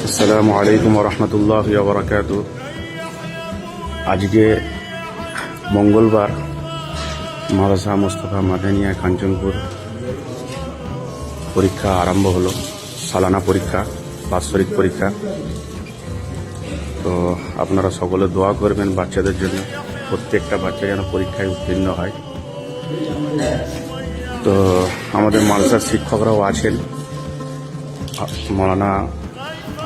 আসসালামু আলাইকুম রহমতুল্লাহ বারাকাত। আজকে মঙ্গলবার মাদ্রাসা মোস্তফা মাদানিয়া কাঞ্চনপুর পরীক্ষা আরম্ভ হলো, সালানা পরীক্ষা, বাৎসরিক পরীক্ষা। তো আপনারা সকলে দোয়া করবেন বাচ্চাদের জন্য, প্রত্যেকটা বাচ্চা যেন পরীক্ষায় উত্তীর্ণ হয়। তো আমাদের মাদ্রাসার শিক্ষকরাও আছেন, মৌলানা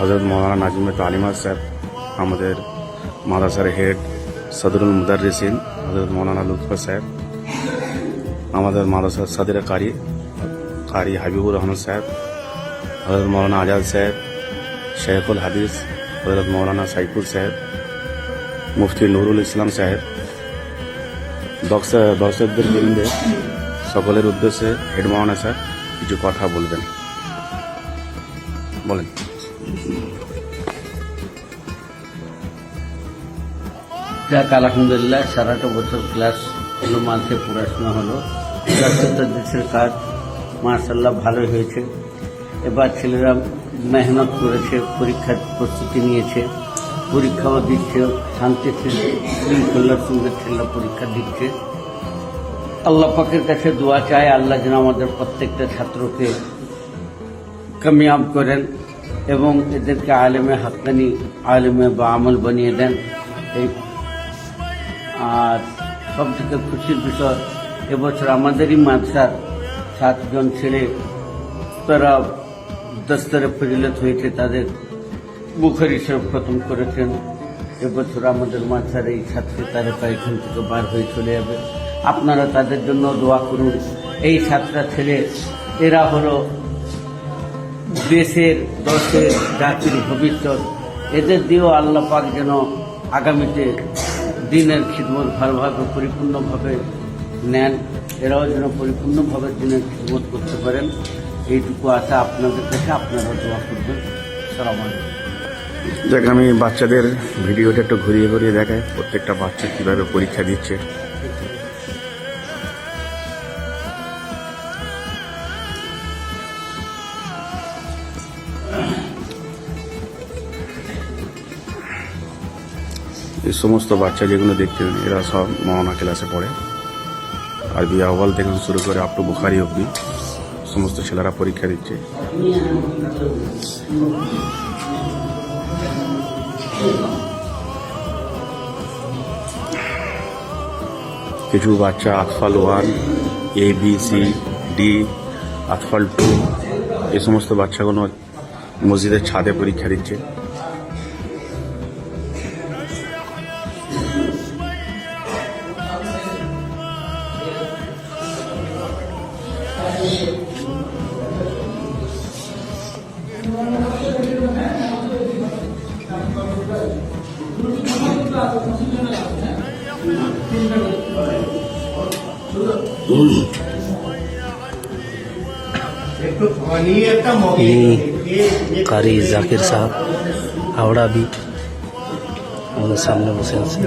হজরত মৌলানা নাজিমে তালিমা সাহেব, আমাদের মাদ্রাসার হেড সদরুল মুদাররিসিন হজরত মৌলানা লুৎফা সাহেব, আমাদের মাদ্রাসার সদর কারি হাবিবুর রহমান সাহেব, হজরত মৌলানা আজাদ সাহেব, শেখুল হাদিস হজরত মৌলানা সাইফুল সাহেব, মুফতি নুরুল ইসলাম সাহেব, দর্শকদের বৃন্দে সকলের উদ্দেশ্যে হেড মৌলানা স্যার কিছু কথা বলবেন, বলেন। যাক আলহামদুলিল্লাহ, সারাটা বছর ক্লাস হলো, মাসে পড়াশোনা হলো, দেশের কাজ মাশাআল্লাহ ভালোই হয়েছে। এবার ছেলেরা মেহনত করেছে, পরীক্ষার প্রস্তুতি নিয়েছে, পরীক্ষাও দিচ্ছে, শান্তি শৃঙ্খলার সঙ্গে ছেলেরা পরীক্ষা দিচ্ছে। আল্লাহ পাকের কাছে দোয়া চায়, আল্লাহ যেন আমাদের প্রত্যেকটা ছাত্রকে কামিয়াব করেন এবং এদেরকে আলেমে হাক্কানি, আলেমে বা আমল বানিয়ে দেন। এই আর সব থেকে খুশির বিষয়, এবছর আমাদেরই মাদ্রাসার 7 জন ছেলে তারা দস্তরে ফজিলত হয়েছে, তাদের বুখারী শরীফ খতম করেছেন। এবছর আমাদের মাদ্রাসার এই ছাত্রী তারেকা এখান থেকে বার হয়ে চলে যাবে। আপনারা তাদের জন্য দোয়া করুন। এই 7টা ছেলে, এরা হলো দেশের, দশের, জাতির ভবিষ্যৎ। এদের দিয়েও আল্লাহ পাক যেন আগামীতে দিনের খিদমত ভালোভাবে পরিপূর্ণভাবে নেন, এরাও যেন পরিপূর্ণভাবে দিনের খিদমত করতে পারেন। এইটুকু আশা আপনাদের কাছে, আপনারা দোয়া করবেন। আসসালামু আলাইকুম। দেখ, আমি বাচ্চাদের ভিডিওটা একটু ঘুরিয়ে ঘুরিয়ে দেখাই, প্রত্যেকটা বাচ্চা কীভাবে পরীক্ষা দিচ্ছে। এই সমস্ত বাচ্চা যেগুলো দেখতে, এরা সব মৌলানা ক্লাসে পড়ে। আরবি আউয়াল থেকে শুরু করে আপ টু বুখারি অবধি সমস্ত ছেলেরা পরীক্ষা দিচ্ছে। কিছু বাচ্চা আতফাল 1, ABCD, আতফাল 2, এই সমস্ত বাচ্চাগুলো মসজিদের ছাদে পরীক্ষা দিচ্ছে। कारी जाकिर साहब हावड़ा भी আমাদের সামনে বসে আছে।